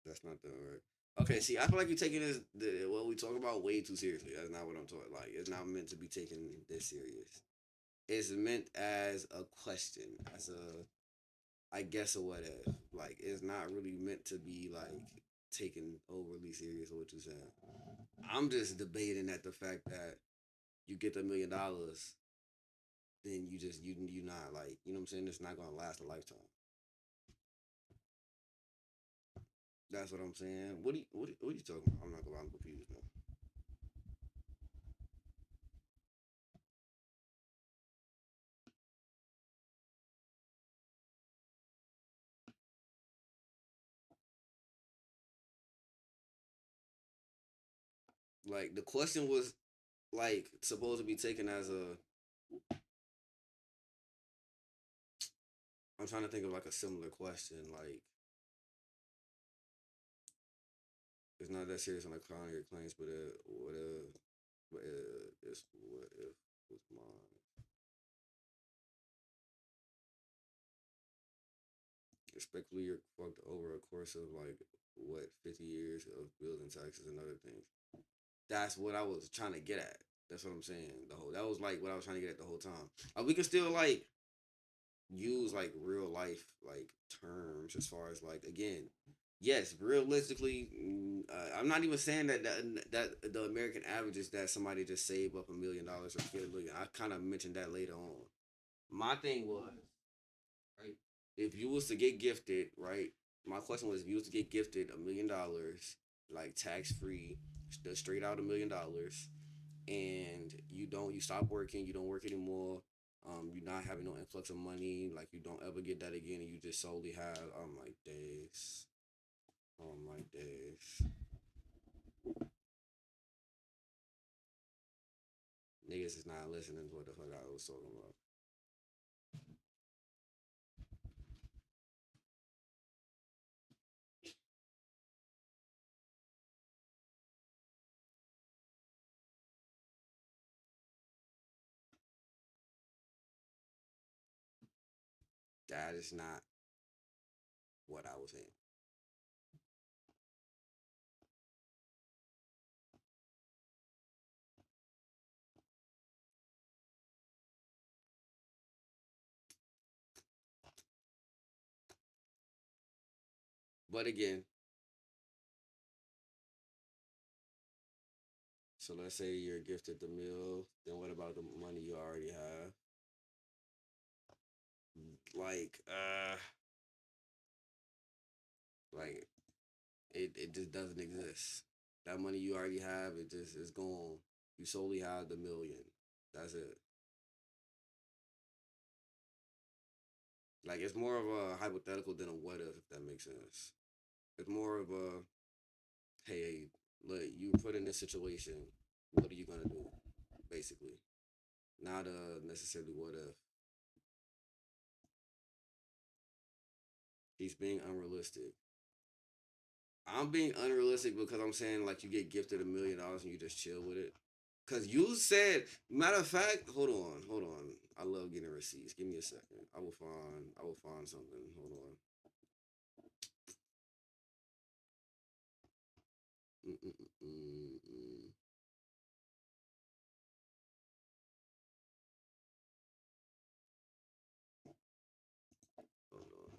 That's not the right. Okay, see, I feel like you're taking what we talk about way too seriously. That's not what I'm talking. Like, it's not meant to be taken this serious. It's meant as a question, as a I guess or what if. Like it's not really meant to be like taken overly serious or what you saying. I'm just debating at the fact that you get the $1 million, then you not like you know what I'm saying. It's not gonna last a lifetime. That's what I'm saying. What are you talking about? I'm not gonna. I'm confused now. Like the question was like supposed to be taken as a I'm trying to think of like a similar question. Like, it's not that serious on the client your claims, but it's what if was mine. Respectfully, you're fucked over a course of like what 50 years of bills and taxes and other things. That's what I was trying to get at. That's what I'm saying. That was like what I was trying to get at the whole time. We can still like use like real life like terms as far as like again, yes, realistically, I'm not even saying that the American average is that somebody just save up $1 million or get a million. I kind of mentioned that later on. My thing was right if you was to get gifted right. My question was if you was to get gifted $1 million like tax free, straight out $1 million, and you stop working, you don't work anymore, you're not having no influx of money, like you don't ever get that again, and you just solely have like days, like days. Niggas is not listening to what the fuck I was talking about. That is not what I was saying. But again, so let's say you're gifted the meal, then what about the money you already have? Like, like it just doesn't exist. That money you already have, it just is gone. You solely have the million. That's it. Like it's more of a hypothetical than a what if that makes sense. It's more of a hey, look, you put in this situation, what are you gonna do? Basically. Not necessarily what if. He's being unrealistic. I'm being unrealistic because I'm saying like you get gifted $1 million and you just chill with it. Cause you said, matter of fact, hold on. I love getting receipts. Give me a second. I will find something. Hold on. Mm-mm-mm-mm-mm. Hold on.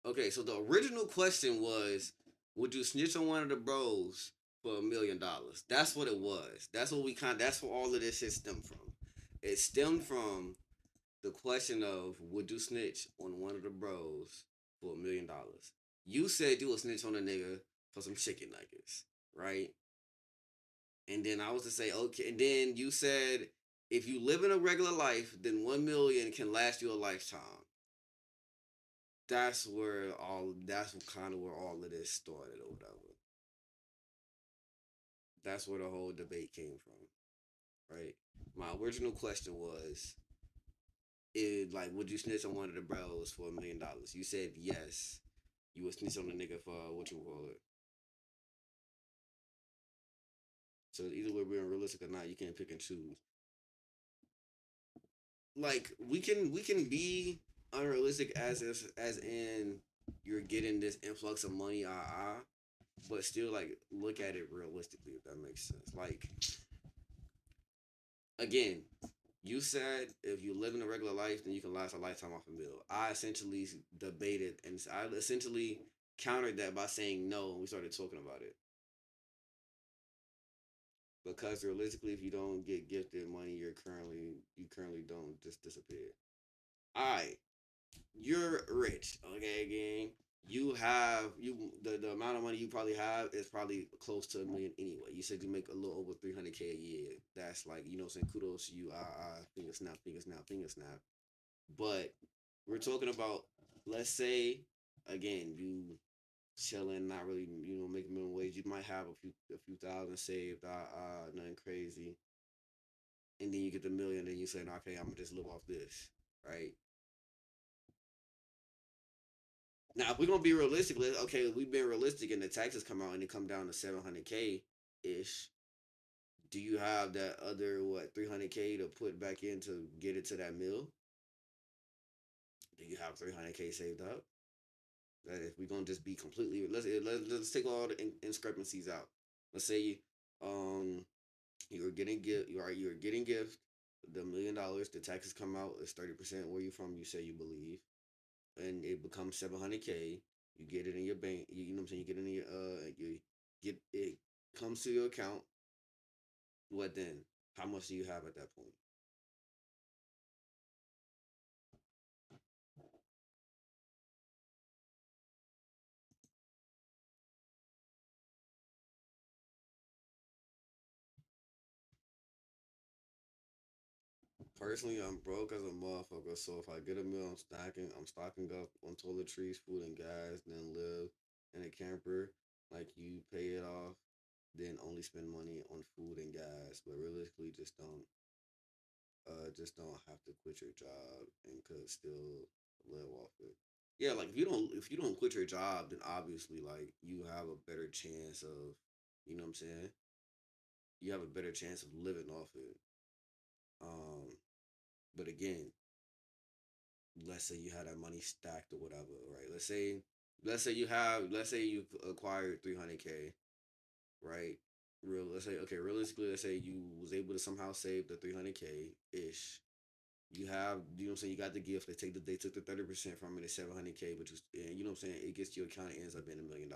Okay, so the original question was, would you snitch on one of the bros for $1 million? That's what it was. That's what we kind. That's where all of this shit stemmed from. It stemmed from the question of would you snitch on one of the bros for $1 million? You said you would snitch on a nigga for some chicken nuggets, right? And then I was to say okay, and then you said if you live in a regular life, then 1 million can last you a lifetime. That's kind of where all of this started or whatever. That's where the whole debate came from, right? My original question was, like, would you snitch on one of the bros for $1 million? You said yes. You would snitch on the nigga for what you call it. So either we're being realistic or not, you can't pick and choose. Like we can be unrealistic as in you're getting this influx of money, but still like look at it realistically if that makes sense. Like again, you said if you live in a regular life, then you can last a lifetime off a bill. I essentially debated and I essentially countered that by saying no. And we started talking about it because realistically, if you don't get gifted money, you currently don't just disappear. All right, you're rich, okay, gang. The amount of money you probably have is probably close to $1 million anyway. You said you make a little over 300K a year. That's like saying kudos to you. Finger snap, finger snap, finger snap. But we're talking about let's say again you chilling, not really, making minimum wage. You might have a few thousand saved, nothing crazy, and then you get the million, and you say, "No, okay, I'm gonna just live off this," right? Now, if we're gonna be realistic, okay, we've been realistic, and the taxes come out and it come down to 700K ish. Do you have that other 300K to put back in to get it to that mill? Do you have 300K saved up? That if we're gonna just be completely, let's take all the discrepancies out. Let's say um you're getting gift, you're getting gift the $1 million. The taxes come out is 30%. Where you from? You say you believe, and it becomes 700K. You get it in your bank. You know what I'm saying. You get it in your you get it comes to your account. What then? How much do you have at that point? Personally, I'm broke as a motherfucker. So if I get a meal, I'm stocking up on toiletries, food, and gas. Then live in a camper, like you pay it off. Then only spend money on food and gas. But realistically, just don't have to quit your job and could still live off it. Yeah, like if you don't quit your job, then obviously like you have a better chance of, you know what I'm saying. You have a better chance of living off it. Um, but again, let's say you had that money stacked or whatever, right? Let's say you've acquired 300K, right? Let's say, okay, realistically, let's say you was able to somehow save the 300K ish. You have, you know what I'm saying, you got the gift. They took the 30% from it, it's 700K, which was, and you know what I'm saying, it gets to your account, it ends up being $1 million.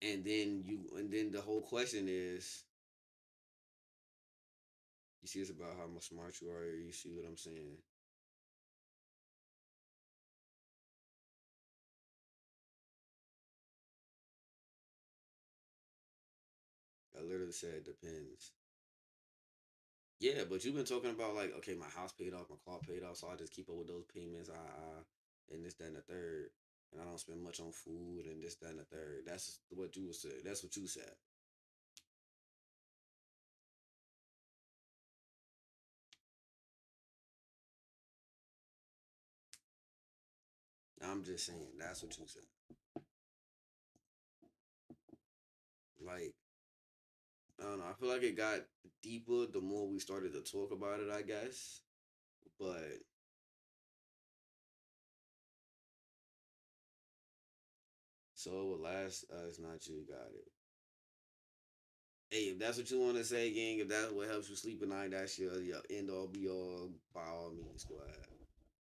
And then the whole question is, you see, it's about how much smart you are. You see what I'm saying? I literally said it depends. Yeah, but you've been talking about like, okay, my house paid off, my car paid off, so I just keep up with those payments, and this, that, and the third, and I don't spend much on food and this, that, and the third. That's what you said. That's what you said. I'm just saying that's what you said. Like, I don't know. I feel like it got deeper the more we started to talk about it. I guess, but so it will last us. Not you got it. Hey, if that's what you want to say, gang, if that's what helps you sleep at night, that's your end all be all. By all means, go ahead.